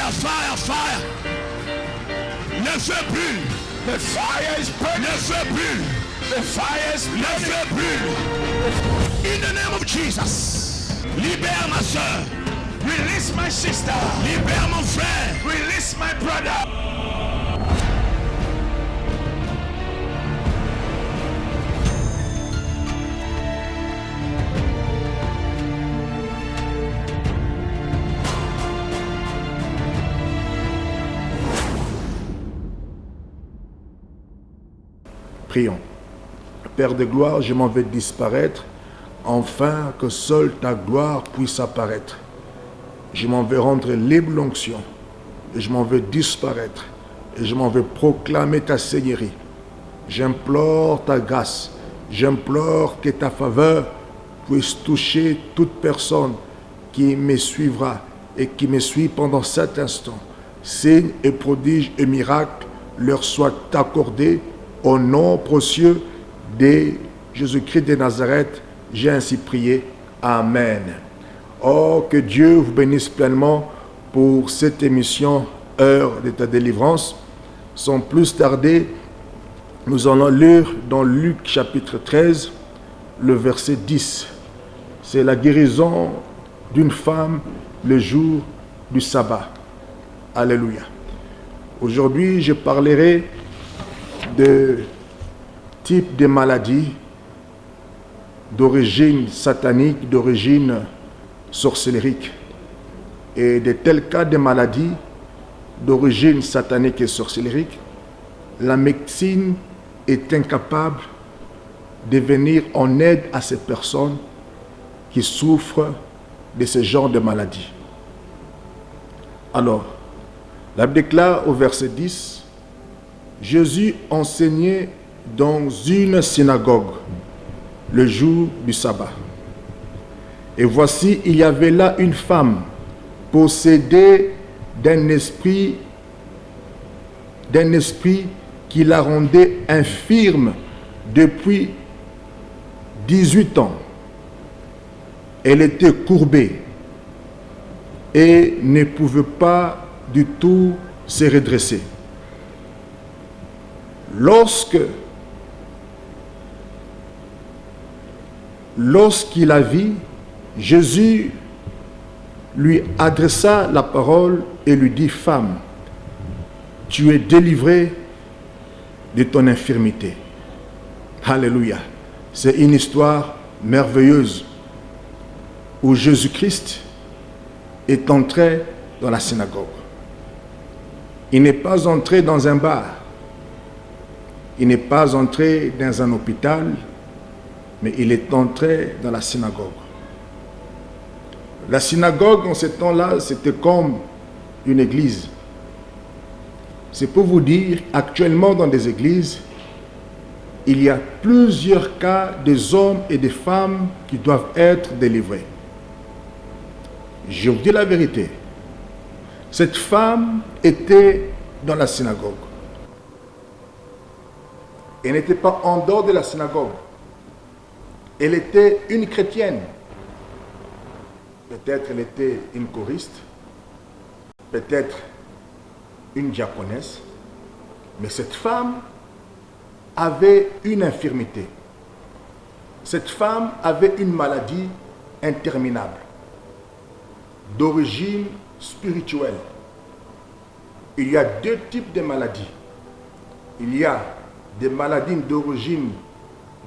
Fire, fire, fire. Le feu brûle. The fire is burning. Le feu brûle. The fire is Le burning. feu brûle. In the name of Jesus. Libère ma soeur. Release my sister. Libère mon frère. Release my brother. Prions. Père de gloire, je m'en vais disparaître, afin que seule ta gloire puisse apparaître. Je m'en vais rendre libre l'onction, et je m'en vais disparaître, et je m'en vais proclamer ta seigneurie. J'implore ta grâce, j'implore que ta faveur puisse toucher toute personne qui me suivra et qui me suit pendant cet instant. Signes et prodiges et miracles leur soient accordés au nom précieux de Jésus-Christ de Nazareth, j'ai ainsi prié. Amen. Oh, que Dieu vous bénisse pleinement pour cette émission Heure de ta délivrance. Sans plus tarder, nous allons lire dans Luc chapitre 13, le verset 10. C'est la guérison d'une femme le jour du sabbat. Alléluia. Aujourd'hui, je parlerai de types de maladies d'origine satanique, d'origine sorcellérique. Et de tels cas de maladies d'origine satanique et sorcellérique, la médecine est incapable de venir en aide à ces personnes qui souffrent de ce genre de maladies. Alors, la Bible déclare au verset 10, Jésus enseignait dans une synagogue le jour du sabbat. Et voici, il y avait là une femme possédée d'un esprit qui la rendait infirme depuis 18 ans. Elle était courbée et ne pouvait pas du tout se redresser. Lorsqu'il la vit, Jésus lui adressa la parole et lui dit, « Femme, tu es délivrée de ton infirmité. » Alléluia. C'est une histoire merveilleuse où Jésus-Christ est entré dans la synagogue. Il n'est pas entré dans un bar. Il n'est pas entré dans un hôpital, mais il est entré dans la synagogue. La synagogue, en ce temps-là, c'était comme une église. C'est pour vous dire, actuellement dans des églises, il y a plusieurs cas des hommes et des femmes qui doivent être délivrés. Je vous dis la vérité. Cette femme était dans la synagogue. Elle n'était pas en dehors de la synagogue. Elle était une chrétienne. Peut-être elle était une choriste, peut-être une diaconesse, mais cette femme avait une infirmité. Cette femme avait une maladie interminable, d'origine spirituelle. Il y a deux types de maladies. Il y a des maladies d'origine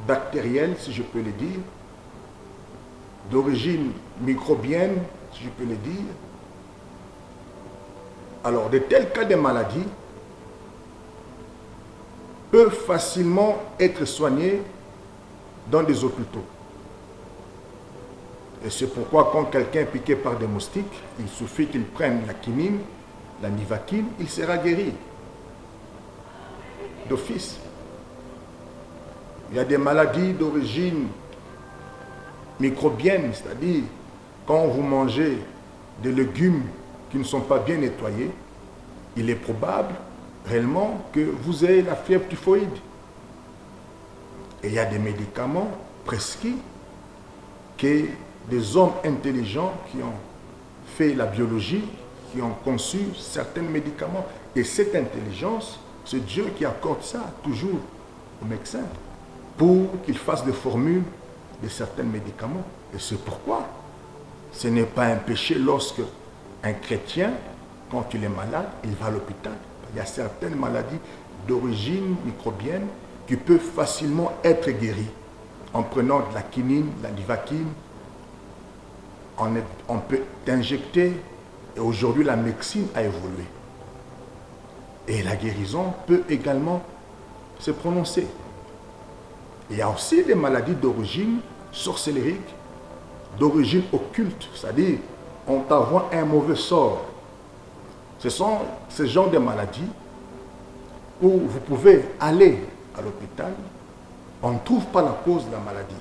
bactérienne, si je peux le dire, d'origine microbienne, si je peux le dire. Alors, de tels cas de maladies peuvent facilement être soignés dans des hôpitaux. Et c'est pourquoi quand quelqu'un est piqué par des moustiques, il suffit qu'il prenne la quinine, la nivaquine, il sera guéri d'office. Il y a des maladies d'origine microbienne, c'est-à-dire quand vous mangez des légumes qui ne sont pas bien nettoyés, il est probable réellement que vous ayez la fièvre typhoïde. Et il y a des médicaments prescrits que des hommes intelligents qui ont fait la biologie qui ont conçu certains médicaments. Et cette intelligence, c'est Dieu qui accorde ça toujours aux médecins pour qu'ils fassent des formules de certains médicaments. Et c'est pourquoi ce n'est pas un péché lorsque un chrétien, quand il est malade, il va à l'hôpital. Il y a certaines maladies d'origine microbienne qui peuvent facilement être guéries en prenant de la quinine, de la livaquine. On peut injecter, et aujourd'hui la médecine a évolué. Et la guérison peut également se prononcer. Il y a aussi des maladies d'origine sorcellérique, d'origine occulte, c'est-à-dire on t'envoie un mauvais sort. Ce sont ce genre de maladies où vous pouvez aller à l'hôpital, on ne trouve pas la cause de la maladie.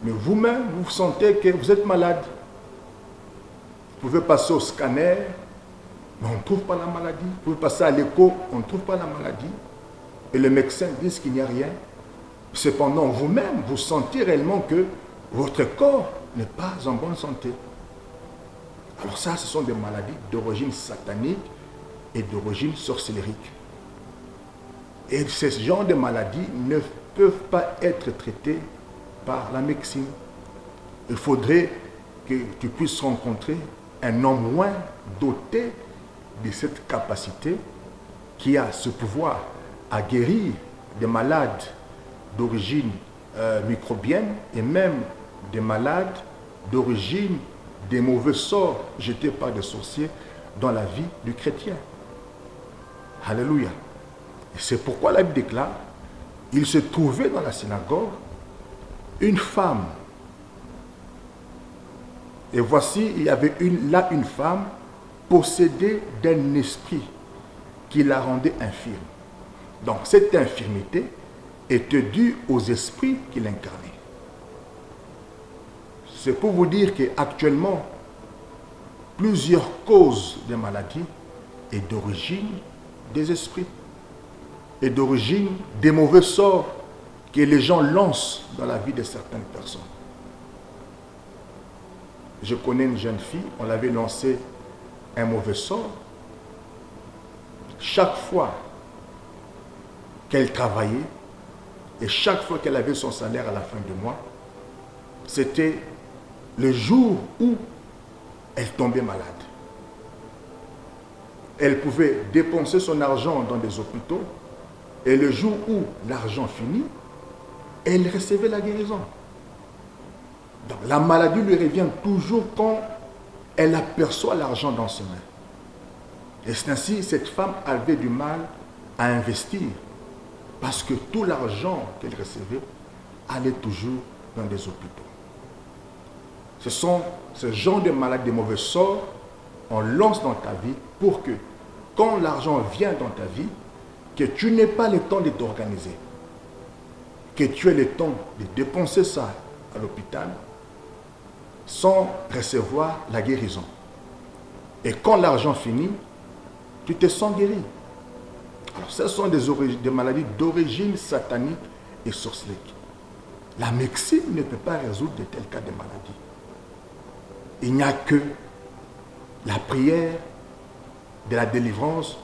Mais vous-même, vous sentez que vous êtes malade. Vous pouvez passer au scanner, mais on ne trouve pas la maladie. Vous pouvez passer à l'écho, on ne trouve pas la maladie. Et les médecins disent qu'il n'y a rien. Cependant, vous-même, vous sentez réellement que votre corps n'est pas en bonne santé. Alors ça, ce sont des maladies d'origine satanique et d'origine sorcellérique. Et ce genre de maladies ne peuvent pas être traitées par la médecine. Il faudrait que tu puisses rencontrer un homme moins doté de cette capacité, qui a ce pouvoir à guérir des malades d'origine microbienne et même des malades d'origine des mauvais sorts jetés par des sorciers dans la vie du chrétien. Alléluia. Et c'est pourquoi la Bible déclare, il se trouvait dans la synagogue une femme. Et voici, il y avait là une femme possédée d'un esprit qui la rendait infirme. Donc cette infirmité était due aux esprits qui l'incarnaient. C'est pour vous dire qu'actuellement, plusieurs causes de maladies est d'origine des esprits et d'origine des mauvais sorts que les gens lancent dans la vie de certaines personnes. Je connais une jeune fille, on l'avait lancé un mauvais sort. Chaque fois qu'elle travaillait et chaque fois qu'elle avait son salaire à la fin du mois, c'était le jour où elle tombait malade. Elle pouvait dépenser son argent dans des hôpitaux et le jour où l'argent finit, elle recevait la guérison. Donc la maladie lui revient toujours quand elle aperçoit l'argent dans ses mains. Et c'est ainsi, cette femme avait du mal à investir parce que tout l'argent qu'elle recevait allait toujours dans des hôpitaux. Ce sont ce genre de maladies, de mauvais sorts, on lance dans ta vie pour que, quand l'argent vient dans ta vie, que tu n'aies pas le temps de t'organiser, que tu aies le temps de dépenser ça à l'hôpital sans recevoir la guérison. Et quand l'argent finit, tu te sens guéri. Alors, ce sont des maladies d'origine satanique et sorcellerie. La médecine ne peut pas résoudre de tels cas de maladies. Il n'y a que la prière de la délivrance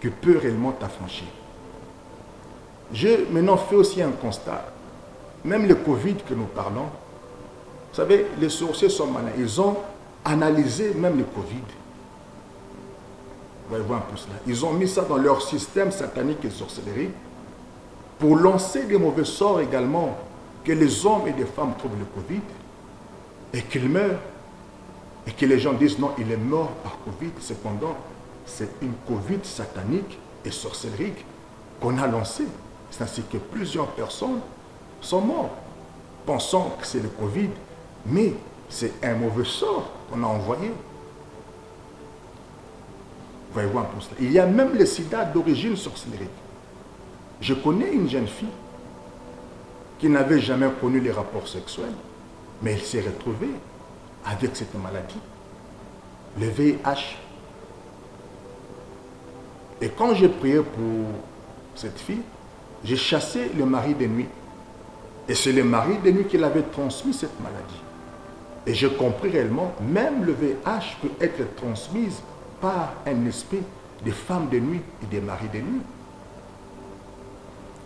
qui peut réellement t'affranchir. Je maintenant fais aussi un constat. Même le Covid que nous parlons, vous savez, les sorciers sont malins. Ils ont analysé même le Covid. Vous voyez un peu cela. Ils ont mis ça dans leur système satanique et sorcellerie pour lancer des mauvais sorts également, que les hommes et les femmes trouvent le Covid et qu'ils meurent. Et que les gens disent non, il est mort par Covid. Cependant, c'est une Covid satanique et sorcellerique qu'on a lancée. C'est ainsi que plusieurs personnes sont mortes, pensant que c'est le Covid, mais c'est un mauvais sort qu'on a envoyé. Voyez-vous un peu cela. Il y a même le sida d'origine sorcellerique. Je connais une jeune fille qui n'avait jamais connu les rapports sexuels, mais elle s'est retrouvée avec cette maladie, le VIH. Et quand j'ai prié pour cette fille, j'ai chassé le mari de nuit. Et c'est le mari de nuit qui l'avait transmis cette maladie. Et j'ai compris réellement, même le VIH peut être transmis par un esprit des femmes de nuit et des maris de nuit.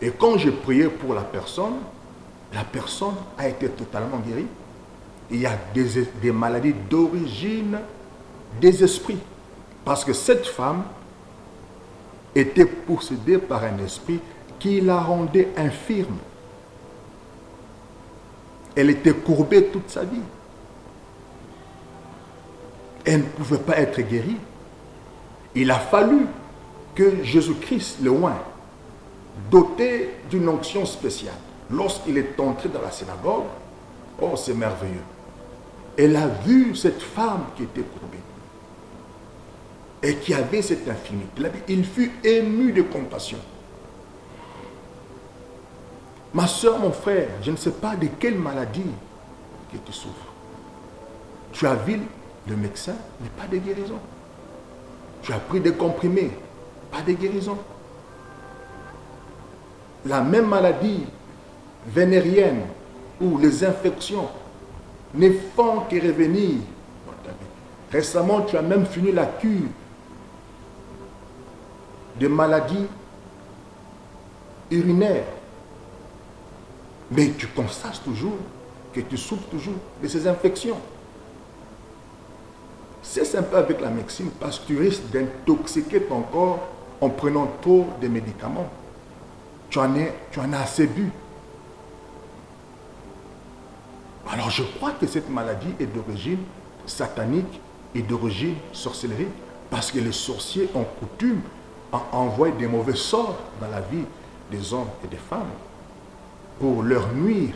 Et quand j'ai prié pour la personne a été totalement guérie. Il y a des maladies d'origine des esprits. Parce que cette femme était possédée par un esprit qui la rendait infirme. Elle était courbée toute sa vie. Elle ne pouvait pas être guérie. Il a fallu que Jésus-Christ, le oint, doté d'une onction spéciale, lorsqu'il est entré dans la synagogue, oh c'est merveilleux, elle a vu cette femme qui était courbée et qui avait cette infirmité. Il fut ému de compassion. Ma soeur, mon frère, je ne sais pas de quelle maladie que tu souffres. Tu as vu le médecin, mais pas de guérison. Tu as pris des comprimés, pas de guérison. La même maladie vénérienne ou les infections ne font que revenir. Récemment, tu as même fini la cure de maladies urinaires. Mais tu constates toujours que tu souffres toujours de ces infections. C'est sympa avec la médecine parce que tu risques d'intoxiquer ton corps en prenant trop de médicaments. Tu en as assez bu. Alors je crois que cette maladie est d'origine satanique et d'origine sorcellerie parce que les sorciers ont coutume à envoyer des mauvais sorts dans la vie des hommes et des femmes pour leur nuire,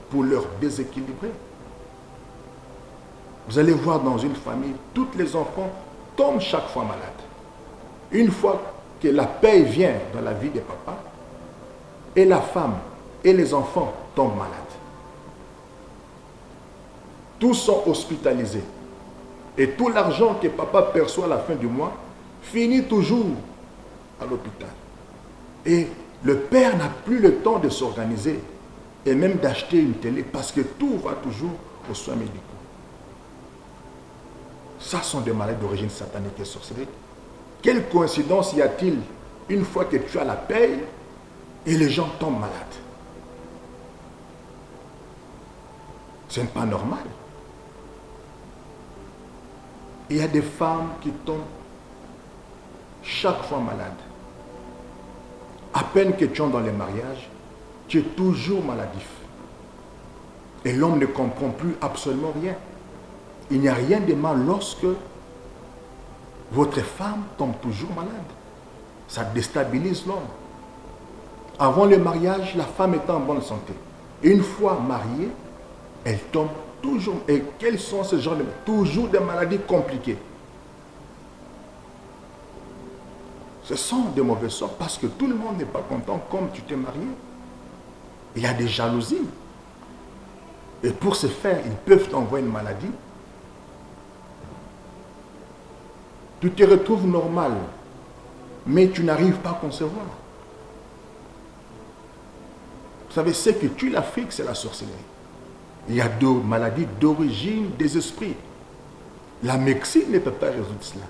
pour leur déséquilibrer. Vous allez voir dans une famille, tous les enfants tombent chaque fois malades. Une fois que la paix vient dans la vie des papas, et la femme et les enfants tombent malades. Tous sont hospitalisés. Et tout l'argent que papa perçoit à la fin du mois finit toujours à l'hôpital. Et le père n'a plus le temps de s'organiser et même d'acheter une télé parce que tout va toujours aux soins médicaux. Ça sont des maladies d'origine satanique et sorcellerie. Quelle coïncidence y a-t-il une fois que tu as la paix et les gens tombent malades? Ce n'est pas normal. Il y a des femmes qui tombent chaque fois malades. À peine que tu es dans les mariages, tu es toujours maladif. Et l'homme ne comprend plus absolument rien. Il n'y a rien de mal lorsque votre femme tombe toujours malade. Ça déstabilise l'homme. Avant le mariage, la femme est en bonne santé. Une fois mariée, elle tombe toujours. Et quels sont ces genres de maladies? Toujours des maladies compliquées. Ce sont des mauvais sorts parce que tout le monde n'est pas content comme tu t'es marié. Il y a des jalousies. Et pour ce faire, ils peuvent t'envoyer une maladie. Tu te retrouves normal, mais tu n'arrives pas à concevoir. Vous savez, ce que tue l'Afrique, c'est la sorcellerie. Il y a deux maladies d'origine des esprits. La médecine ne peut pas résoudre cela.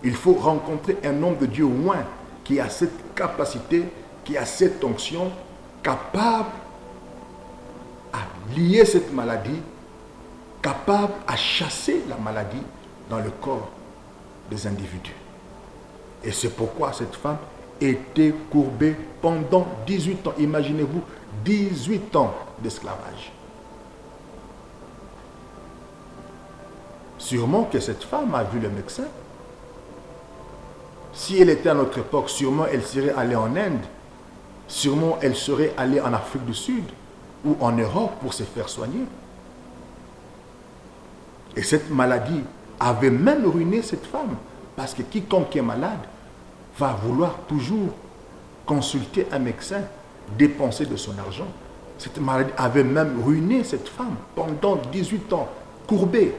Il faut rencontrer un homme de Dieu loin qui a cette capacité, qui a cette onction, capable à lier cette maladie, capable à chasser la maladie dans le corps des individus. Et c'est pourquoi cette femme était courbée pendant 18 ans. Imaginez-vous, 18 ans d'esclavage. Sûrement que cette femme a vu le médecin. Si elle était à notre époque, sûrement elle serait allée en Inde. Sûrement elle serait allée en Afrique du Sud ou en Europe pour se faire soigner. Et cette maladie avait même ruiné cette femme. Parce que quiconque est malade va vouloir toujours consulter un médecin, dépenser de son argent. Cette maladie avait même ruiné cette femme pendant 18 ans, courbée.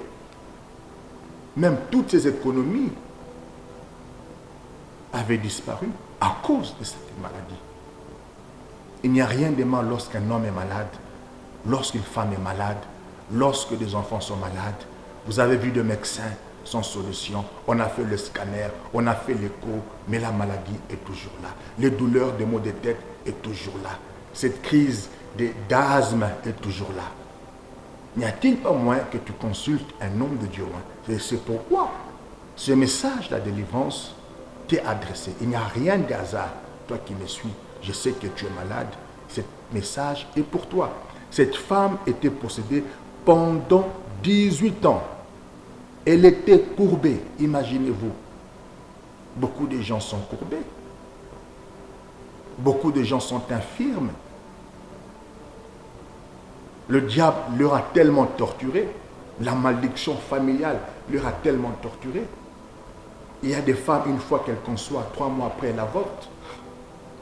Même toutes ses économies avaient disparu à cause de cette maladie. Il n'y a rien de mal lorsqu'un homme est malade, lorsqu'une femme est malade, lorsque des enfants sont malades. Vous avez vu des médecins, sans solution. On a fait le scanner, on a fait l'écho, mais la maladie est toujours là. Les douleurs de maux de tête est toujours là. Cette crise d'asthme est toujours là. N'y a-t-il pas moyen que tu consultes un homme de Dieu? Et c'est pourquoi ce message de la délivrance t'est adressé. Il n'y a rien de hasard. Toi qui me suis, je sais que tu es malade. Ce message est pour toi. Cette femme était possédée pendant 18 ans. Elle était courbée. Imaginez-vous. Beaucoup de gens sont courbés. Beaucoup de gens sont infirmes. Le diable leur a tellement torturé. La malédiction familiale leur a tellement torturé. Il y a des femmes, une fois qu'elles conçoivent, 3 mois après, elles avortent.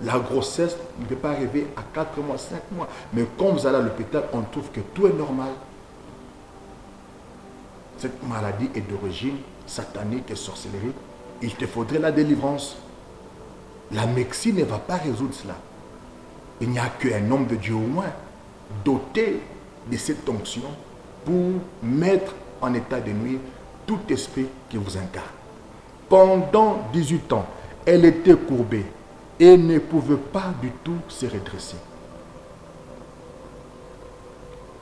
La grossesse ne peut pas arriver à 4 mois, 5 mois. Mais quand vous allez à l'hôpital, on trouve que tout est normal. Cette maladie est d'origine satanique et sorcellerie. Il te faudrait la délivrance. La médecine ne va pas résoudre cela. Il n'y a qu'un homme de Dieu au moins doté de cette onction pour mettre en état de nuire tout esprit qui vous incarne. Pendant 18 ans, elle était courbée et ne pouvait pas du tout se redresser.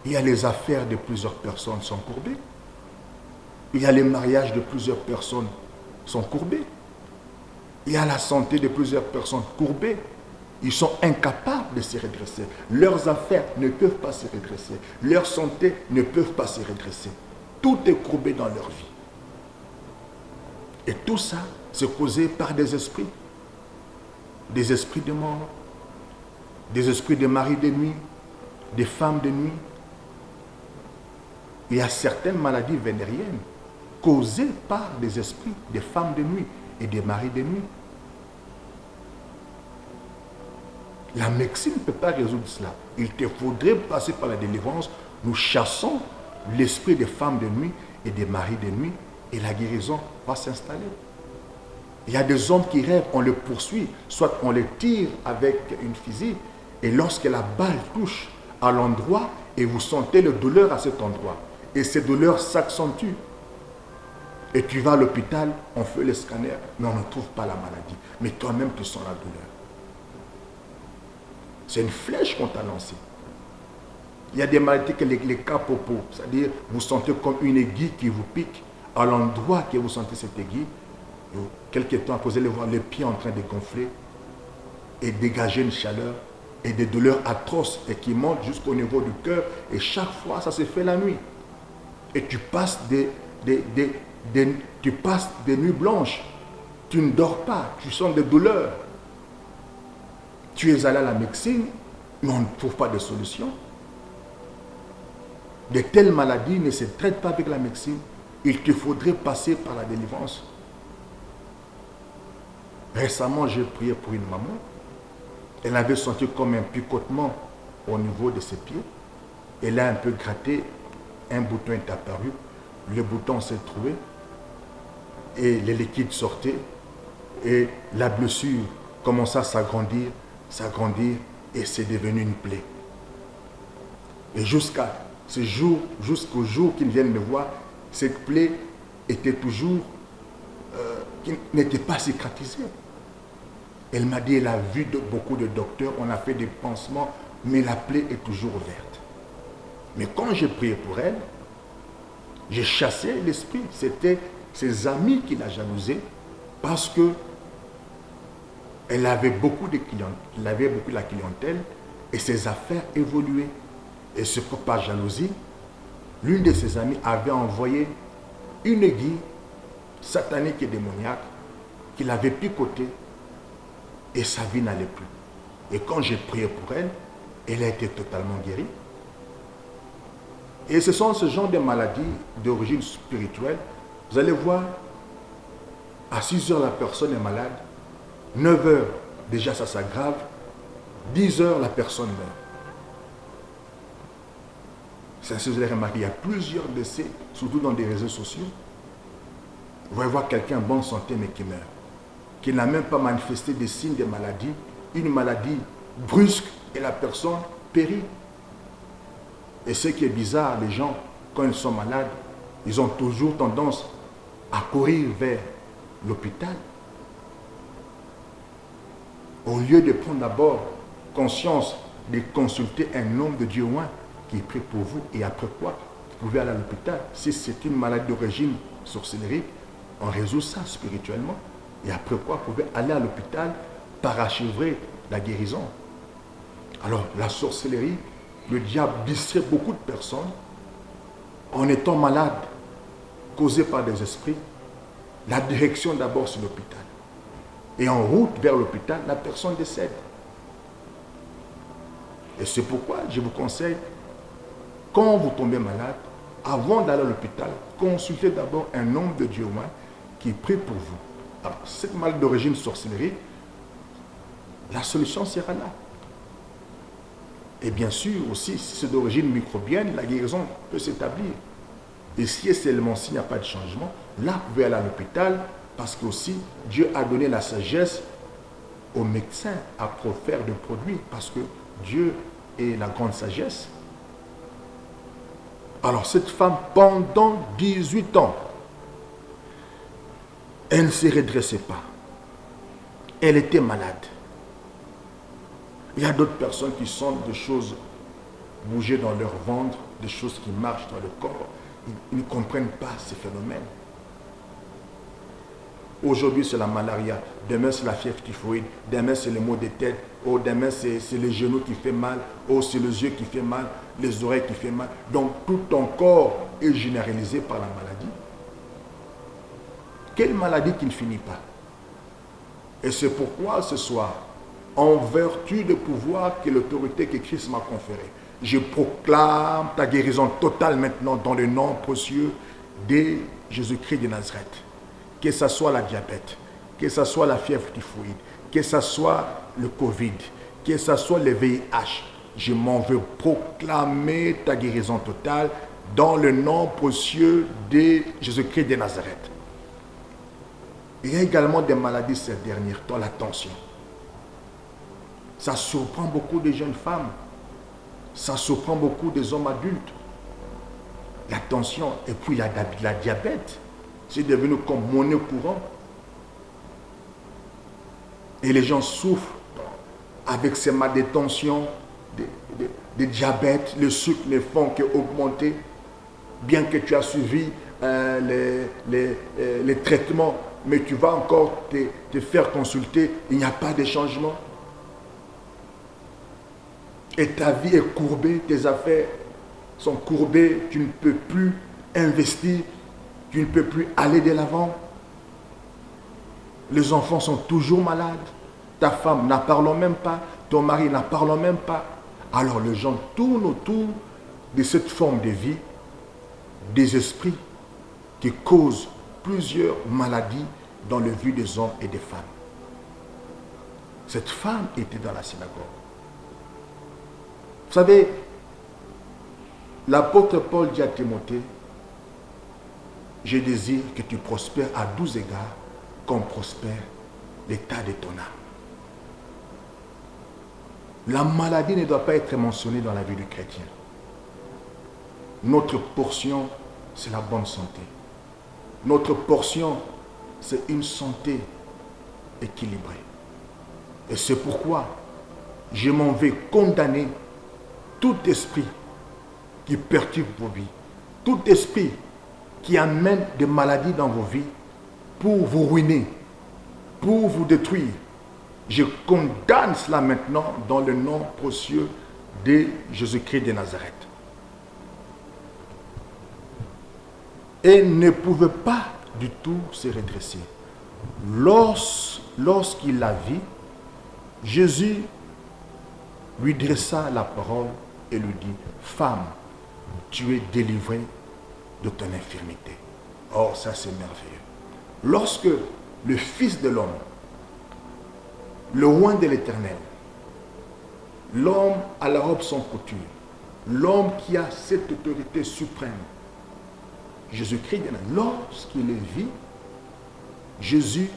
Il y a les affaires de plusieurs personnes sont courbées. Il y a les mariages de plusieurs personnes sont courbés. Il y a la santé de plusieurs personnes courbées. Ils sont incapables de se redresser. Leurs affaires ne peuvent pas se redresser. Leur santé ne peuvent pas se redresser. Tout est courbé dans leur vie. Et tout ça, c'est causé par des esprits. Des esprits de mort. Des esprits de maris de nuit. Des femmes de nuit. Il y a certaines maladies vénériennes causées par des esprits, des femmes de nuit et des maris de nuit. La médecine ne peut pas résoudre cela. Il te faudrait passer par la délivrance. Nous chassons l'esprit des femmes de nuit et des maris de nuit et la guérison va s'installer. Il y a des hommes qui rêvent, on les poursuit, soit on les tire avec une fusil et lorsque la balle touche à l'endroit et vous sentez la douleur à cet endroit et ces douleurs s'accentuent. Et tu vas à l'hôpital, on fait le scanner, mais on ne trouve pas la maladie. Mais toi-même, tu sens la douleur. C'est une flèche qu'on t'a lancée. Il y a des maladies que les capopo, c'est-à-dire vous sentez comme une aiguille qui vous pique à l'endroit que vous sentez cette aiguille. Quelques temps après, vous allez voir les pieds en train de gonfler et dégager une chaleur et des douleurs atroces et qui montent jusqu'au niveau du cœur. Et chaque fois, ça se fait la nuit. Et tu passes tu passes des nuits blanches. Tu ne dors pas, tu sens des douleurs. Tu es allé à la médecine, mais on ne trouve pas de solution. De telles maladies ne se traitent pas avec la médecine. Il te faudrait passer par la délivrance. Récemment, j'ai prié pour une maman. Elle avait senti comme un picotement au niveau de ses pieds. Elle a un peu gratté. Un bouton est apparu. Le bouton s'est trouvé. Et les liquides sortaient. Et la blessure commença à s'agrandir, et c'est devenu une plaie. Et jusqu'au jour qu'ils viennent me voir, cette plaie était toujours, qui n'était pas cicatrisée. Elle m'a dit, elle a vu beaucoup de docteurs, on a fait des pansements, mais la plaie est toujours ouverte. Mais quand j'ai prié pour elle, j'ai chassé l'esprit. C'était ses amis qui la jalousé parce que elle avait beaucoup de clients, elle avait beaucoup de la clientèle et ses affaires évoluaient. Et ce que par jalousie, l'une de ses amies avait envoyé une aiguille satanique et démoniaque qui l'avait picotée et sa vie n'allait plus. Et quand j'ai prié pour elle, elle a été totalement guérie. Et ce sont ce genre de maladies d'origine spirituelle. Vous allez voir, à 6 heures, la personne est malade. 9 heures, déjà ça s'aggrave. 10 heures, la personne meurt. C'est ainsi que vous allez remarquer, il y a plusieurs décès, surtout dans des réseaux sociaux. Vous allez voir quelqu'un en bonne santé, mais qui meurt. Qui n'a même pas manifesté des signes de maladie. Une maladie brusque et la personne périt. Et ce qui est bizarre, les gens, quand ils sont malades, ils ont toujours tendance à courir vers l'hôpital, au lieu de prendre d'abord conscience de consulter un homme de Dieu oint qui prie pour vous, et après quoi vous pouvez aller à l'hôpital. Si c'est une maladie d'origine sorcellerie, on résout ça spirituellement, et après quoi vous pouvez aller à l'hôpital parachever la guérison. Alors la sorcellerie, le diable distrait beaucoup de personnes en étant malade, causé par des esprits. La direction d'abord c'est l'hôpital. Et en route vers l'hôpital, la personne décède. Et c'est pourquoi je vous conseille, quand vous tombez malade, avant d'aller à l'hôpital, consultez d'abord un homme de Dieu oint qui prie pour vous. Alors, cette maladie d'origine sorcellerie, la solution sera là. Et bien sûr aussi, si c'est d'origine microbienne, la guérison peut s'établir. Et si seulement s'il n'y a pas de changement, là vous pouvez aller à l'hôpital, parce que aussi Dieu a donné la sagesse aux médecins à faire des produits, parce que Dieu est la grande sagesse. Alors cette femme, pendant 18 ans, elle ne se redressait pas. Elle était malade. Il y a d'autres personnes qui sentent des choses bouger dans leur ventre, des choses qui marchent dans le corps. Ils ne comprennent pas ces phénomènes. Aujourd'hui, c'est la malaria. Demain, c'est la fièvre typhoïde. Demain, c'est les maux de tête. Oh, demain, c'est les genoux qui fait mal. Oh, c'est les yeux qui fait mal. Les oreilles qui fait mal. Donc, tout ton corps est généralisé par la maladie. Quelle maladie qui ne finit pas? Et c'est pourquoi ce soir, en vertu du pouvoir et l'autorité que Christ m'a conféré, je proclame ta guérison totale maintenant dans le nom précieux de Jésus-Christ de Nazareth. Que ce soit la diabète, que ce soit la fièvre typhoïde, que ce soit le Covid, que ce soit le VIH, je m'en veux proclamer ta guérison totale dans le nom précieux de Jésus-Christ de Nazareth. Il y a également des maladies ces derniers temps, la tension. Ça surprend beaucoup de jeunes femmes. Ça surprend beaucoup des hommes adultes. La tension et puis la diabète, c'est devenu comme monnaie courante. Et les gens souffrent avec ces mal de tension, de diabète, le sucre ne font qu'augmenter. Bien que tu as suivi les traitements, mais tu vas encore te faire consulter, il n'y a pas de changement. Et ta vie est courbée, tes affaires sont courbées, tu ne peux plus investir, tu ne peux plus aller de l'avant. Les enfants sont toujours malades, ta femme n'en parle même pas, ton mari n'en parle même pas. Alors les gens tournent autour de cette forme de vie, des esprits qui causent plusieurs maladies dans le vie des hommes et des femmes. Cette femme était dans la synagogue. Vous savez, l'apôtre Paul dit à Timothée, je désire que tu prospères à 12 égards, comme prospère l'état de ton âme. La maladie ne doit pas être mentionnée dans la vie du chrétien. Notre portion, c'est la bonne santé. Notre portion, c'est une santé équilibrée. Et c'est pourquoi je m'en vais condamner tout esprit qui perturbe vos vies, tout esprit qui amène des maladies dans vos vies pour vous ruiner, pour vous détruire. Je condamne cela maintenant dans le nom précieux de Jésus-Christ de Nazareth. Et ne pouvait pas du tout se redresser. Lorsqu'il la vit, Jésus lui dressa la parole et lui dit, femme, tu es délivrée de ton infirmité. Oh, ça c'est merveilleux. Lorsque le Fils de l'homme, le roi de l'Éternel, l'homme à la robe sans couture, l'homme qui a cette autorité suprême, Jésus-Christ, lorsqu'il le vit, Jésus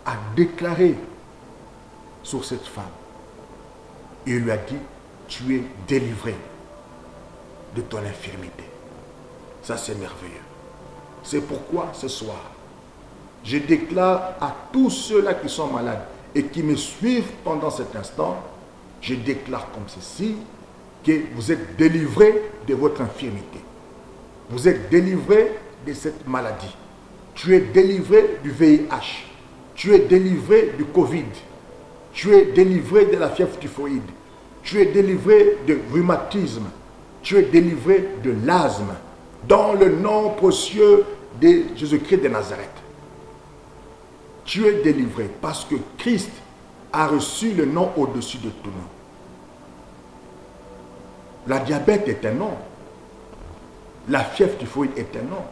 a déclaré sur cette femme. Il lui a dit, tu es délivré de ton infirmité. Ça, c'est merveilleux. C'est pourquoi ce soir, Je déclare à tous ceux-là qui sont malades et qui me suivent pendant cet instant, je déclare comme ceci, que vous êtes délivrés de votre infirmité. Vous êtes délivrés de cette maladie. Tu es délivré du VIH. Tu es délivré du Covid. Tu es délivré de la fièvre typhoïde. Tu es délivré de rhumatisme. Tu es délivré de l'asthme. Dans le nom précieux de Jésus-Christ de Nazareth. Tu es délivré parce que Christ a reçu le nom au-dessus de tout nom. La diabète est un nom. La fièvre typhoïde est un nom.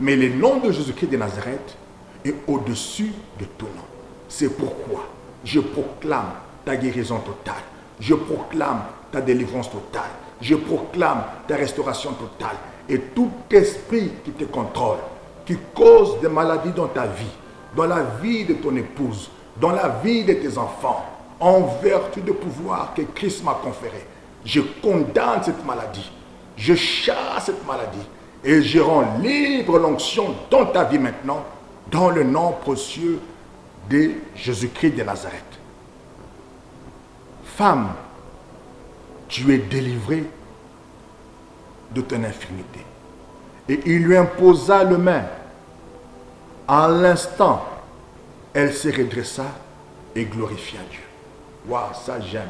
Mais le nom de Jésus-Christ de Nazareth est au-dessus de tout nom. C'est pourquoi je proclame ta guérison totale. Je proclame ta délivrance totale. Je proclame ta restauration totale. Et tout esprit qui te contrôle, qui cause des maladies dans ta vie, dans la vie de ton épouse, dans la vie de tes enfants, en vertu du pouvoir que Christ m'a conféré, je condamne cette maladie. Je chasse cette maladie. Et je rends libre l'onction dans ta vie maintenant, dans le nom précieux de Jésus-Christ de Nazareth. Femme, tu es délivrée de ton infirmité. Et il lui imposa le main. À l'instant, elle se redressa et glorifia Dieu. Waouh, ça j'aime.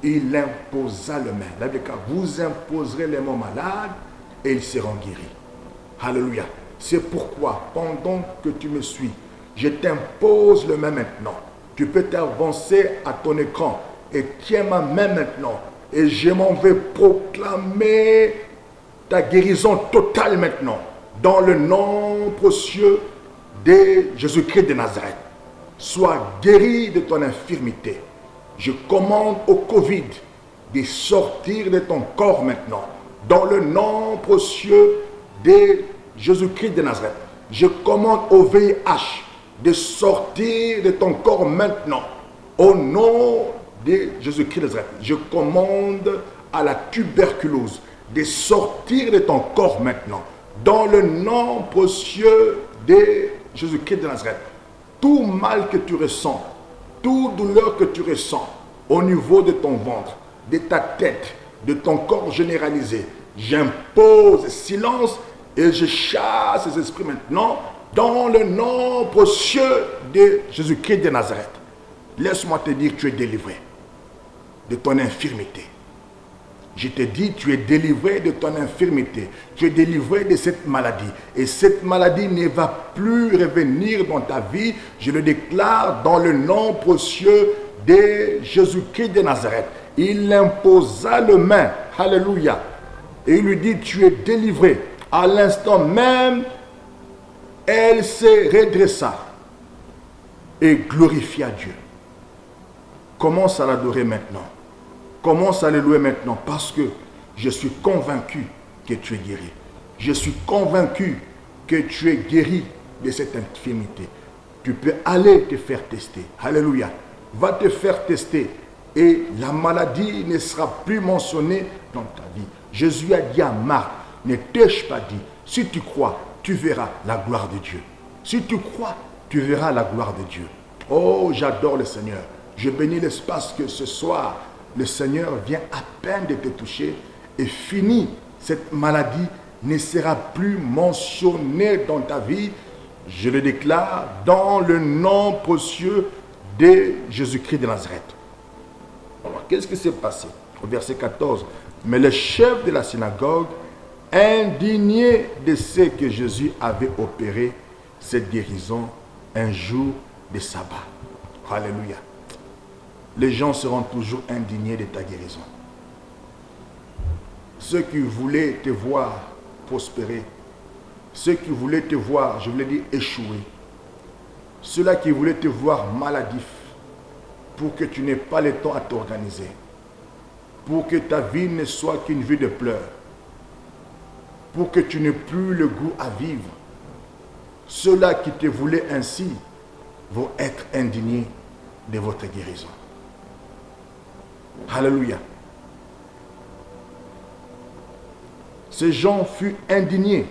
Il imposa le main. Là, vous imposerez les mains malades et ils seront guéris. Alléluia. C'est pourquoi, pendant que tu me suis, je t'impose le main maintenant. Tu peux t'avancer à ton écran et tiens ma main maintenant. Et je m'en vais proclamer ta guérison totale maintenant. Dans le nom précieux de Jésus-Christ de Nazareth. Sois guéri de ton infirmité. Je commande au Covid de sortir de ton corps maintenant. Dans le nom précieux de Jésus-Christ de Nazareth. Je commande au VIH de sortir de ton corps maintenant. Au nom de Jésus-Christ de Nazareth. Je commande à la tuberculose de sortir de ton corps maintenant. Dans le nom précieux de Jésus-Christ de Nazareth. Tout mal que tu ressens, toute douleur que tu ressens au niveau de ton ventre, de ta tête, de ton corps généralisé, j'impose silence et je chasse ces esprits maintenant dans le nom précieux de Jésus-Christ de Nazareth. Laisse-moi te dire que tu es délivré de ton infirmité. Je te dis, tu es délivré de ton infirmité. Tu es délivré de cette maladie. Et cette maladie ne va plus revenir dans ta vie. Je le déclare dans le nom précieux de Jésus-Christ de Nazareth. Il imposa le main. Alléluia. Et il lui dit, tu es délivré. À l'instant même, elle se redressa et glorifia Dieu. Commence à l'adorer maintenant. Commence à le louer maintenant parce que je suis convaincu que tu es guéri. Je suis convaincu que tu es guéri de cette infirmité. Tu peux aller te faire tester. Alléluia. Va te faire tester et la maladie ne sera plus mentionnée dans ta vie. Jésus a dit à Marc, ne t'ai-je pas dit, si tu crois, tu verras la gloire de Dieu. Si tu crois, tu verras la gloire de Dieu. Oh, j'adore le Seigneur. Je bénis l'espace que ce soir, le Seigneur vient à peine de te toucher et fini. Cette maladie ne sera plus mentionnée dans ta vie. Je le déclare dans le nom précieux de Jésus-Christ de Nazareth. Alors, qu'est-ce qui s'est passé? Au verset 14. Mais le chef de la synagogue, indigné de ce que Jésus avait opéré cette guérison un jour de sabbat. Alléluia. Les gens seront toujours indignés de ta guérison. Ceux qui voulaient te voir prospérer, ceux qui voulaient te voir, je voulais dire échouer, ceux-là qui voulaient te voir maladif, pour que tu n'aies pas le temps à t'organiser, pour que ta vie ne soit qu'une vie de pleurs, pour que tu n'aies plus le goût à vivre, ceux-là qui te voulaient ainsi vont être indignés de votre guérison. Alléluia. Ces gens furent indignés.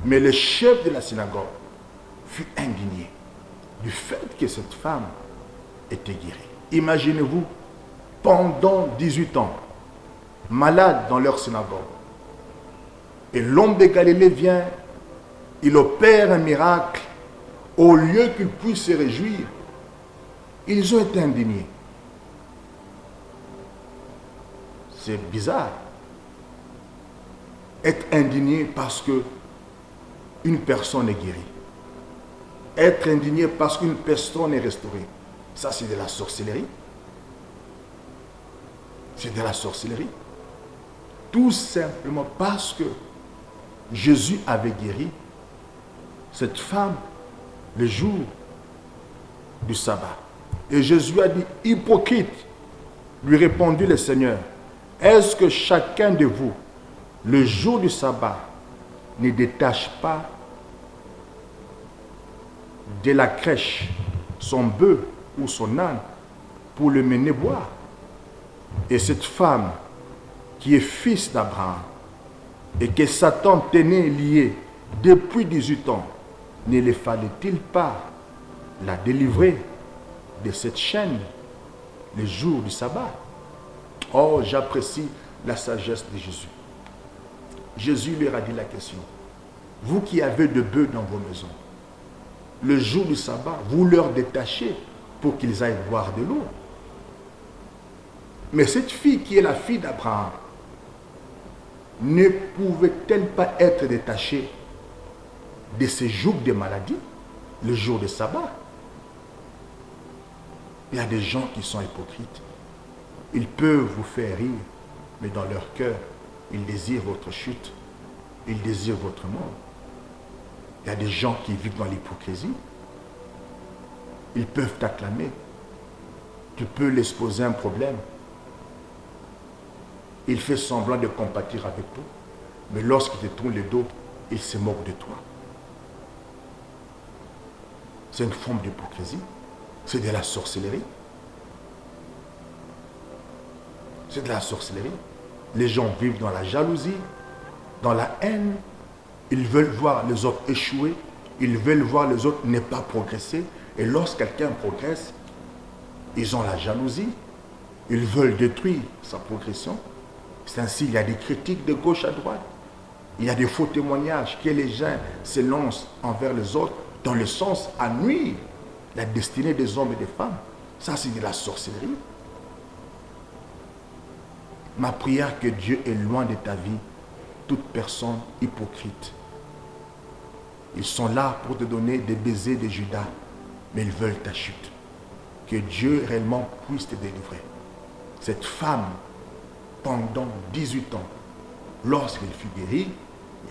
Mais le chef de la synagogue, fut indigné du fait que cette femme était guérie. Imaginez-vous, pendant 18 ans, malade dans leur synagogue. Et l'homme de Galilée vient, il opère un miracle. Au lieu qu'ils puissent se réjouir, ils ont été indignés. C'est bizarre. Être indigné parce que une personne est guérie. Être indigné parce qu'une personne est restaurée. Ça, c'est de la sorcellerie. C'est de la sorcellerie. Tout simplement parce que Jésus avait guéri cette femme le jour du sabbat. Et Jésus a dit, hypocrite, lui répondit le Seigneur, est-ce que chacun de vous, le jour du sabbat, ne détache pas de la crèche son bœuf ou son âne pour le mener boire? Et cette femme qui est fils d'Abraham et que Satan tenait lié depuis 18 ans, ne le fallait-il pas la délivrer de cette chaîne le jour du sabbat? Oh, j'apprécie la sagesse de Jésus. Jésus leur a dit la question. Vous qui avez de bœufs dans vos maisons, le jour du sabbat, vous leur détachez pour qu'ils aillent boire de l'eau. Mais cette fille qui est la fille d'Abraham, ne pouvait-elle pas être détachée de ces jours de maladie, le jour de sabbat? Il y a des gens qui sont hypocrites. Ils peuvent vous faire rire, mais dans leur cœur, ils désirent votre chute. Ils désirent votre mort. Il y a des gens qui vivent dans l'hypocrisie. Ils peuvent t'acclamer. Tu peux l'exposer un problème. Il fait semblant de compatir avec toi. Mais lorsqu'il te tourne le dos, il se moque de toi. C'est une forme d'hypocrisie. C'est de la sorcellerie. C'est de la sorcellerie. Les gens vivent dans la jalousie, dans la haine. Ils veulent voir les autres échouer. Ils veulent voir les autres ne pas progresser. Et lorsque quelqu'un progresse, ils ont la jalousie. Ils veulent détruire sa progression. C'est ainsi, il y a des critiques de gauche à droite. Il y a des faux témoignages que les gens se lancent envers les autres dans le sens à nuire la destinée des hommes et des femmes. Ça, c'est de la sorcellerie. Ma prière, que Dieu est loin de ta vie toute personne hypocrite. Ils sont là pour te donner des baisers de Judas, mais ils veulent ta chute. Que Dieu réellement puisse te délivrer. Cette femme, pendant 18 ans, lorsqu'elle fut guérie,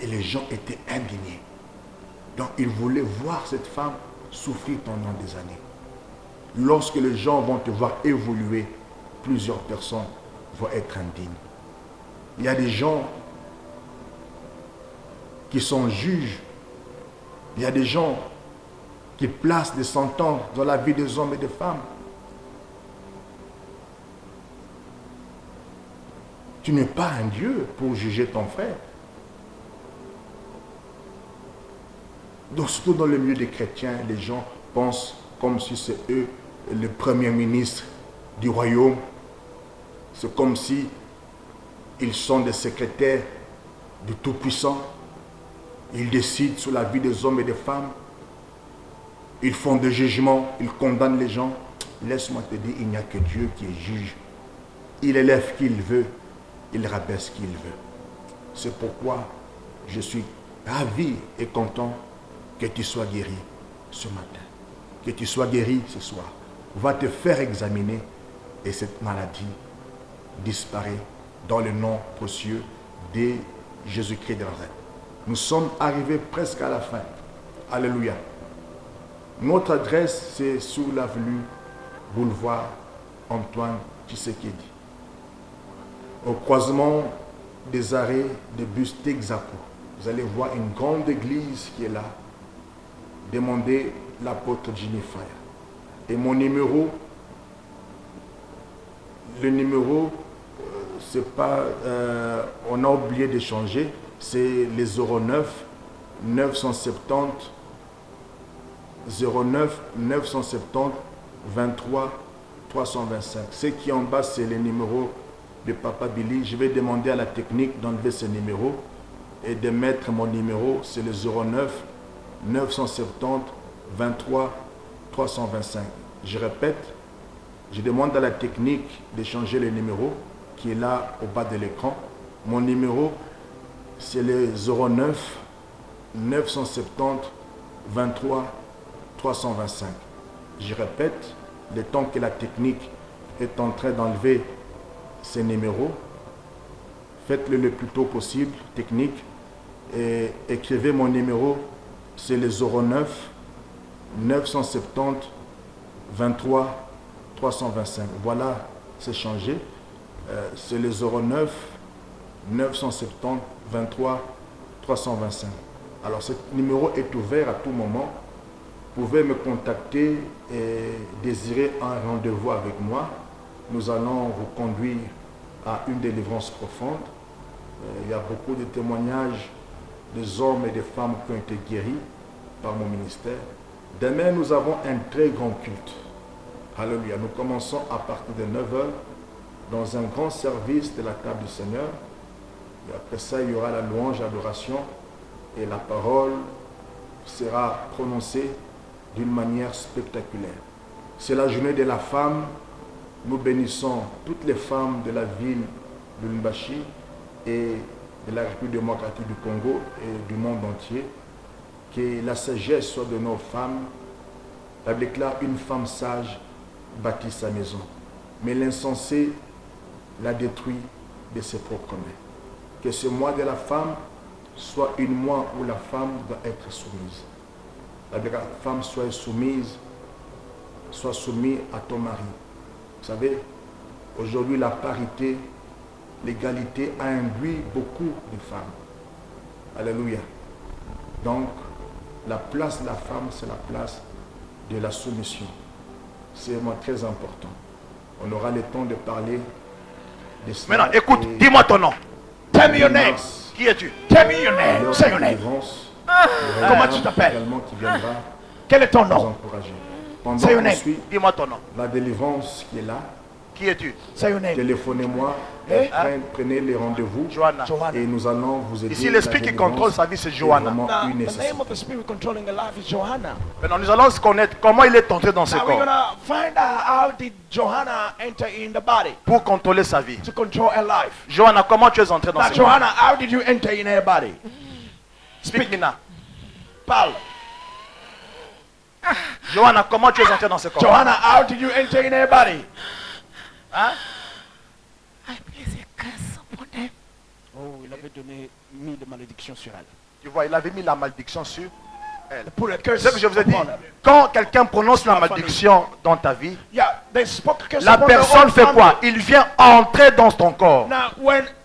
et les gens étaient indignés. Donc ils voulaient voir cette femme souffrir pendant des années. Lorsque les gens vont te voir évoluer, plusieurs personnes vont être indignes. Il y a des gens qui sont juges. Il y a des gens qui placent des sentences dans la vie des hommes et des femmes. Tu n'es pas un Dieu pour juger ton frère. Donc, surtout dans le milieu des chrétiens, les gens pensent comme si c'est eux le premier ministre du royaume. C'est comme si ils sont des secrétaires du Tout-Puissant. Ils décident sur la vie des hommes et des femmes. Ils font des jugements, ils condamnent les gens. Laisse-moi te dire, il n'y a que Dieu qui est juge. Il élève qui il veut, il rabaisse qui il veut. C'est pourquoi je suis ravi et content que tu sois guéri ce matin. Que tu sois guéri ce soir. Va te faire examiner et cette maladie disparaît dans le nom précieux de Jésus-Christ de Nazareth. Nous sommes arrivés presque à la fin. Alléluia. Notre adresse, c'est sur l'avenue Boulevard Antoine Tshisekedi. Au croisement des arrêts de bus Texaco. Vous allez voir une grande église qui est là. Demandez l'apôtre Jimmy Fire. Et mon numéro, le numéro, c'est pas, on a oublié de changer, c'est les 09 970 09 970 23 325. Ce qui est en bas, c'est les numéros de Papa Billy. Je vais demander à la technique d'enlever ce numéro et de mettre mon numéro, c'est le 09 970 23 325. Je répète, je demande à la technique de changer le numéro qui est là au bas de l'écran. Mon numéro, c'est le 09 970 23 325. Je répète, le temps que la technique est en train d'enlever ces numéros, faites-le le plus tôt possible, technique, et écrivez mon numéro, c'est le 09 970 23 325. Voilà, c'est changé. C'est le 09 970 23 325. Alors, ce numéro est ouvert à tout moment. Vous pouvez me contacter et désirer un rendez-vous avec moi. Nous allons vous conduire à une délivrance profonde. Il y a beaucoup de témoignages des hommes et des femmes qui ont été guéris par mon ministère. Demain, nous avons un très grand culte. Alléluia. Nous commençons à partir de 9h dans un grand service de la table du Seigneur. Et après ça, il y aura la louange, l'adoration et la parole sera prononcée d'une manière spectaculaire. C'est la journée de la femme. Nous bénissons toutes les femmes de la ville de Lubumbashi et de la République démocratique du Congo et du monde entier. Que la sagesse soit de nos femmes. La Bible déclare une femme sage bâtit sa maison, mais l'insensé la détruit de ses propres mains. Que ce mois de la femme soit une mois où la femme doit être soumise. La femme soit soumise, soit soumise à ton mari. Vous savez, aujourd'hui la parité, l'égalité a induit beaucoup de femmes. Alléluia. Donc, la place de la femme, c'est la place de la soumission. C'est vraiment très important. On aura le temps de parler de cela. Maintenant, écoute, dis-moi ton nom. Tell me your name. Qui es-tu? Tell me your name. Say your name. Comment tu t'appelles? Quel est ton nom? Say your name. Dis-moi ton nom. La délivrance qui est là. Qui es-tu? Say your name. Téléphonez-moi, prenez les rendez-vous Joanna. Et nous allons vous aider. Ici, l'esprit qui contrôle sa vie, c'est Joanna. The name of the spirit controlling the life is Johanna. Maintenant, nous allons se connaître comment il est entré dans ce Now we're corps gonna find out how did Johanna enter in the body pour contrôler sa vie. to control her life. Joanna, comment tu es entré dans Now, ce corps? Johanna, how did you enter in her body? Speak me now. Paul. Joanna, comment tu es entré dans ce corps? Johanna, how did you enter in her body? Hein? I place a curse upon them. Oh, il avait mis de malédiction sur elle. Tu vois, il avait mis la malédiction sur elle. Put a curse C'est ce que je vous ai dit. upon her. Quand quelqu'un prononce la malédiction dans ta vie, Yeah, they spoke a curse la upon their personne own fait family. quoi? Il vient entrer dans ton corps. Now,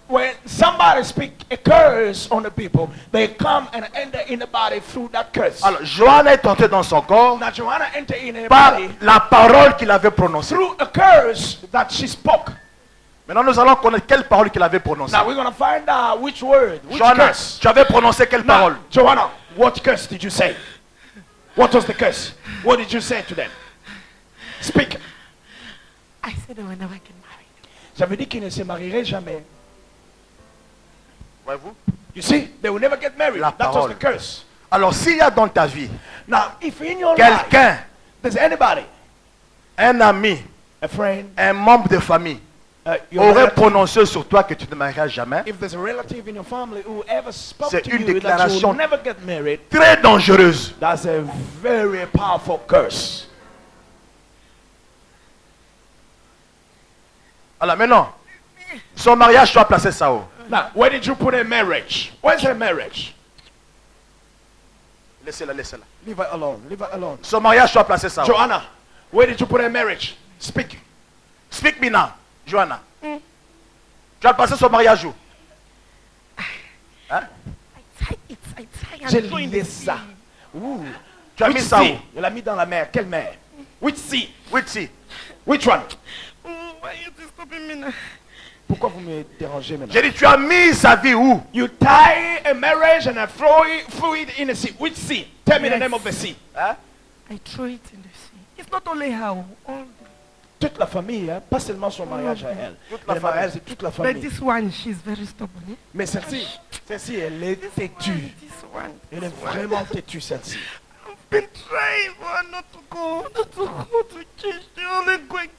when somebody speak a curse on the people, they come and enter in the body through that curse. Alors, Joanna est entrée dans son corps Now, Johanna entered in her par body la parole qu'il avait prononcée. through a curse that she spoke. Maintenant, nous allons connaître quelle parole qu'il avait prononcée. Now, we're going to find out which word, which Joanna, curse. tu avais prononcé quelle Now, parole? Johanna, what curse did you say? What was the curse? What did you say to them? Speak. I said they will never get married. Ça veut dire qu'ils ne se marieraient jamais. Voyez-vous? You see, they will never get married. La That was parole. the curse. Alors, s'il y a dans ta vie Now, if in your life quelqu'un, there's anybody, un ami, a friend, un membre de famille, your aurait relative, prononcé sur toi que tu ne marieras jamais, if there's a relative in your family who ever spoke C'est to une you that déclaration you'll never get married, très dangereuse. that's a very powerful curse. Alors maintenant, son mariage soit placé ça où? Now, where did you put her marriage? Where's her marriage? Laissez-la, laissez-la. Leave her alone. Leave her alone. Son mariage soit placé ça où? Joanna, where did you put her marriage? Speak. Speak me now, Joanna. Tu as passé son mariage où? Hein? I tie it. I tie J'ai and throw in lié the ça. sea. Ouh. Tu as mis Which ça où? sea? Il l'a mis dans la mer. Quelle mer? Which sea? Oui, si. Which one? Why you just stopping me now? Pourquoi vous me dérangez maintenant? J'ai dit, tu as mis sa vie où? You tie a marriage and throw it in a sea. Which sea? Tell me the name of the sea. Hein? I throw it in the sea. It's not only her, all. Toute la famille, hein, pas seulement son mariage à elle. Toute la Le famille. mariage, c'est toute la But famille. this one, she's very stubborn. Eh? Mais celle-ci, elle est têtue. This one. Elle est vraiment têtue, celle-ci. I've been trying for her not to go to church. The only going.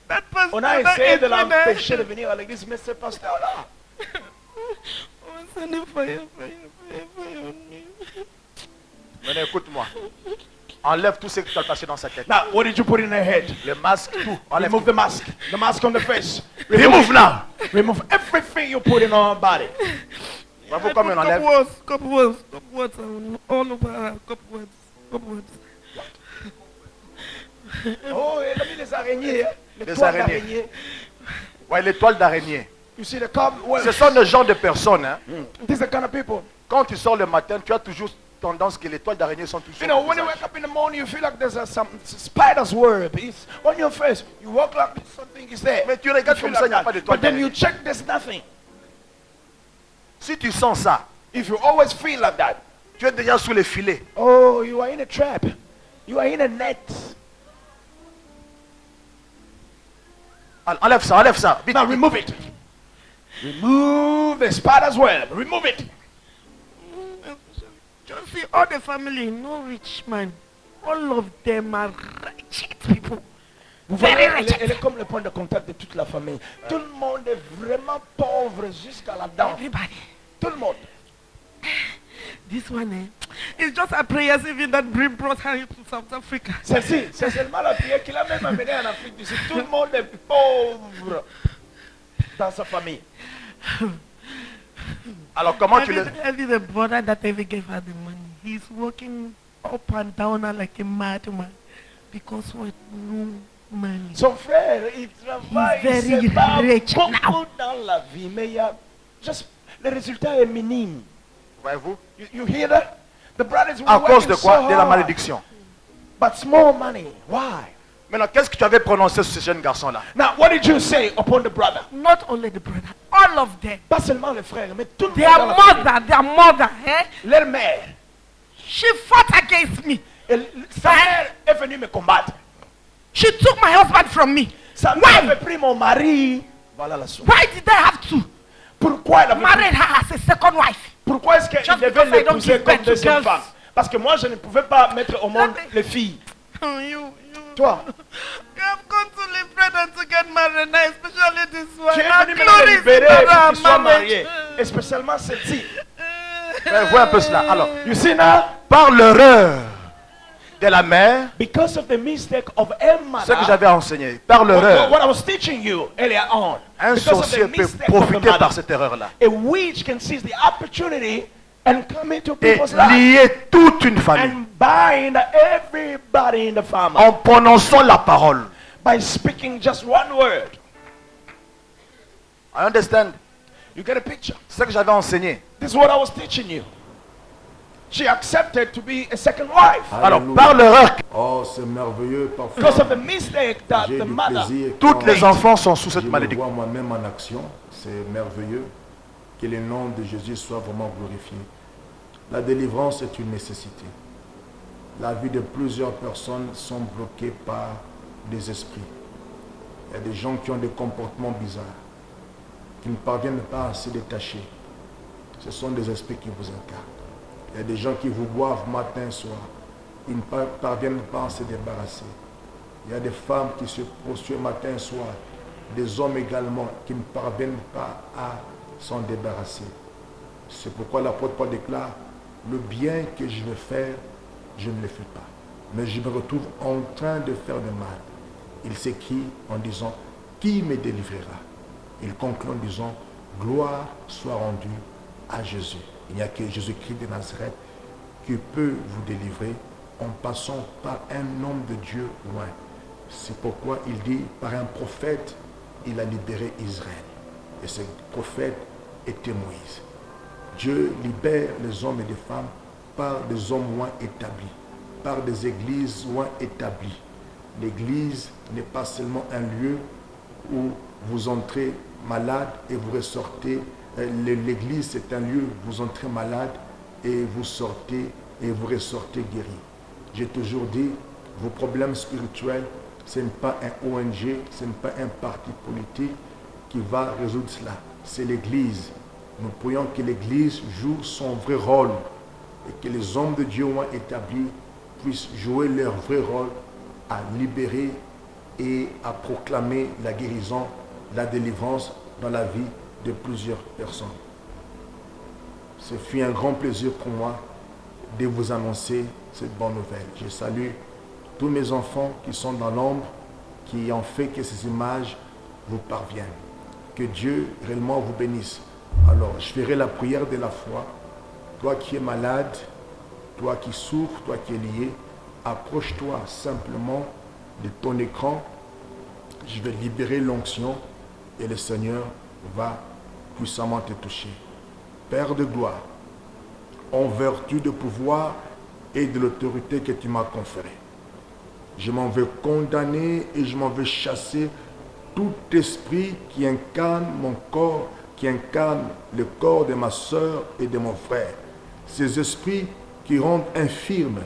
That pastor. On a that essayé de Edwin, l'empêcher de venir à l'église, mais ce pasteur-là, Oh, send a fire on me. Venez, écoute-moi. Enlève tout ce que tu as passé dans sa tête. now, what did you put in her head? Le masque, tout. Enlève Remove tout. the mask on the face. Remove now. Remove everything you put in her body. Bravo, comme on enlève. Couple words all over her. Couple words. Oh, elle a mis les araignées, hein? Les Les toiles araignées. d'araignée. Ouais, l'étoile d'araignée. You see the cobwebs? Ce sont le genre de personnes, hein. These are the kind of people. Quand tu sors le matin, tu as toujours tendance que les toiles d'araignée sont toujours. You know, when you wake up in the morning, you feel like there's some spider's web. It's on your face. You walk like something is there. Mais tu regardes You comme feel ça, il n'y a like pas de that. toile But then you d'araignée. check, there's nothing. Si tu sens ça, If you always feel like that, tu es déjà sous les filets. oh, you are in a trap. You are in a net. Enlève ça, enlève ça. Vite. Now remove it. Remove the spider's web. Remove it. Just see all the family, no rich man. All of them are wretched people. Vous voyez, Very elle, wretched. elle est comme le point de contact de toute la famille. Tout le monde est vraiment pauvre jusqu'à la dent. Everybody. Tout le monde. This one, it's just a prayer even that brought her to South Africa. Celle-ci, c'est seulement la prière qu'il a même amené en Afrique du Sud. Tout le monde est pauvre dans sa famille. Alors comment tu le... Every the brother that ever gave her the money, he's walking up and down like a madman because with no money. Son frère, il travaille, He's il very se bat rich beaucoup now. dans la vie, mais il y a juste, le résultat est minime. Voyez-vous? You hear that? The brothers were À cause working de quoi? so De la hard, malédiction. but small money. Why? Maintenant, qu'est-ce que tu avais prononcé sur ce jeune garçon-là? Now, what did you say upon the brother? Not only the brother, all of them. Pas seulement le frère, mais tout le monde Their dans la famille. their mother, Leur mère. she fought against me. Sa mère est venue me combattre. She took my husband from me. Sa Why? mère avait pris mon mari. Voilà la source. Why did I have to Pourquoi elle avait marry her as a second wife? Pourquoi est-ce qu'elle Just devait because I don't l'épouser give comme birth to deuxième girls. femme? Parce que moi, je ne pouvais pas mettre au monde Let me- les filles. You Toi, have gone to live and to get married now, especially this one. tu es Now, venu me glory is libérer better pour than que tu sois marriage. marié. Et spécialement celle-ci. Vois un peu cela. Alors, You see now? par l'erreur de la mère, Because of the mistake of Emma, ce que j'avais enseigné, par what l'erreur, I was teaching you earlier on, un because of sorcier the peut mistake of the profiter par mother, cette erreur-là a witch can seize the opportunity and come into et people's lives lier toute une famille and bind everybody in the family en prononçant la parole. by speaking just one word. I understand. You get a picture? C'est ce que j'avais enseigné. This is what I was teaching you. She accepted to be a second wife Alors, Alléluia. par l'erreur, Oh, c'est merveilleux parfois. because of the mistake that J'ai the du mother. plaisir toutes quand les enfants sont sous je cette me malédiction. vois moi-même en action. C'est merveilleux. Que le nom de Jésus soit vraiment glorifié. La délivrance est une nécessité. La vie de plusieurs personnes sont bloquées par des esprits. Il y a des gens qui ont des comportements bizarres, qui ne parviennent pas à se détacher. Ce sont des esprits qui vous incarnent. Il y a des gens qui vous boivent matin et soir. Ils ne parviennent pas à se débarrasser. Il y a des femmes qui se prostituent matin et soir. Des hommes également qui ne parviennent pas à s'en débarrasser. C'est pourquoi l'apôtre Paul déclare, le bien que je veux faire, je ne le fais pas. Mais je me retrouve en train de faire le mal. Il s'écrie en disant, qui me délivrera? Il conclut en disant, gloire soit rendue à Jésus. Il n'y a que Jésus-Christ de Nazareth qui peut vous délivrer en passant par un homme de Dieu loin. C'est pourquoi il dit, par un prophète, il a libéré Israël. Et ce prophète était Moïse. Dieu libère les hommes et les femmes par des hommes loin établis, par des églises loin établies. L'église n'est pas seulement un lieu où vous entrez malade et vous ressortez. L'église, c'est un lieu où vous entrez malade et vous sortez et vous ressortez guéri. J'ai toujours dit, Vos problèmes spirituels, ce n'est pas un ONG, ce n'est pas un parti politique qui va résoudre cela. C'est l'Église. Nous prions que l'Église joue son vrai rôle et que les hommes de Dieu ont établi puissent jouer leur vrai rôle à libérer et à proclamer la guérison, la délivrance dans la vie de plusieurs personnes. Ce fut un grand plaisir pour moi de vous annoncer cette bonne nouvelle. Je salue tous mes enfants qui sont dans l'ombre, qui ont fait que ces images vous parviennent. Que Dieu réellement vous bénisse. Alors, je ferai la prière de la foi. Toi qui es malade, toi qui souffres, toi qui es lié, approche-toi simplement de ton écran. Je vais libérer l'onction et le Seigneur va puissamment te toucher. Père de gloire, en vertu du pouvoir et de l'autorité que tu m'as conférée, je m'en vais condamner et je m'en vais chasser tout esprit qui incarne mon corps, qui incarne le corps de ma soeur et de mon frère. Ces esprits qui rendent infirmes,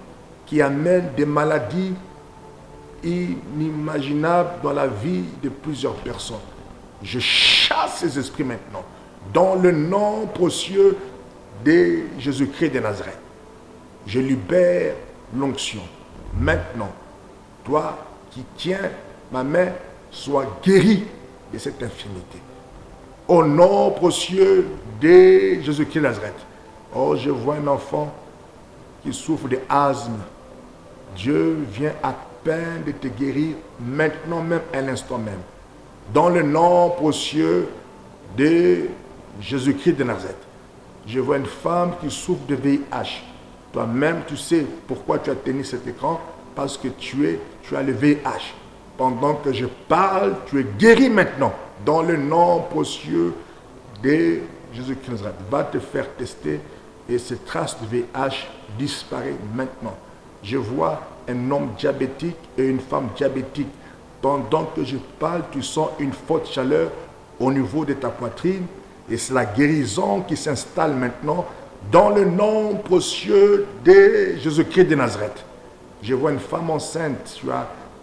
qui amènent des maladies inimaginables dans la vie de plusieurs personnes. Je chasse ces esprits maintenant, dans le nom précieux de Jésus-Christ de Nazareth. Je libère l'onction. Maintenant, toi qui tiens ma main, sois guéri de cette infirmité. Au nom précieux de Jésus-Christ de Nazareth. Oh, je vois un enfant qui souffre de asthme. Dieu vient à peine de te guérir maintenant même, à l'instant même. Dans le nom précieux de Jésus-Christ de Nazareth. Je vois une femme qui souffre de VIH. Toi-même, tu sais pourquoi tu as tenu cet écran, parce que tu as le VIH. Pendant que je parle, tu es guéri maintenant. Dans le nom précieux de Jésus-Christ de Nazareth. Va te faire tester et ces traces de VIH disparaissent maintenant. Je vois un homme diabétique et une femme diabétique. Pendant que je parle, tu sens une forte chaleur au niveau de ta poitrine et c'est la guérison qui s'installe maintenant dans le nom précieux de Jésus-Christ de Nazareth. Je vois une femme enceinte,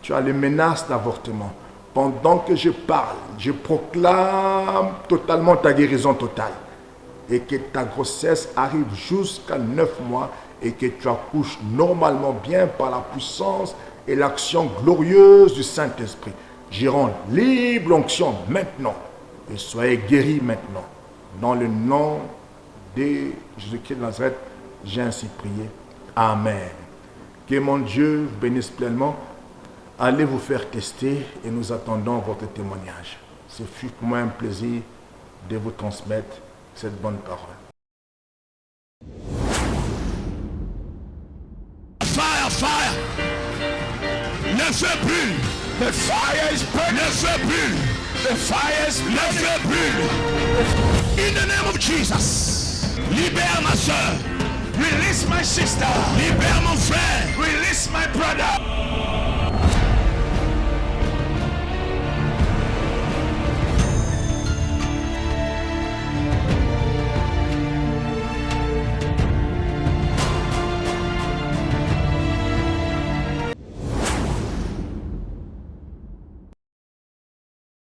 tu as les menaces d'avortement. Pendant que je parle, je proclame totalement ta guérison totale et que ta grossesse arrive jusqu'à 9 mois et que tu accouches normalement bien par la puissance et l'action glorieuse du Saint-Esprit. Je rends libre l'onction maintenant et soyez guéris maintenant. Dans le nom de Jésus-Christ de Nazareth, j'ai ainsi prié. Amen. Que mon Dieu vous bénisse pleinement. Allez vous faire tester et nous attendons votre témoignage. Ce fut pour moi un plaisir de vous transmettre cette bonne parole. Fire, fire. Le feu brûle. The fire is burning. Le feu brûle. The fire is burning. Le feu brûle. In the name of Jesus. Libère ma soeur. Release my sister. Libère mon frère. Release my brother.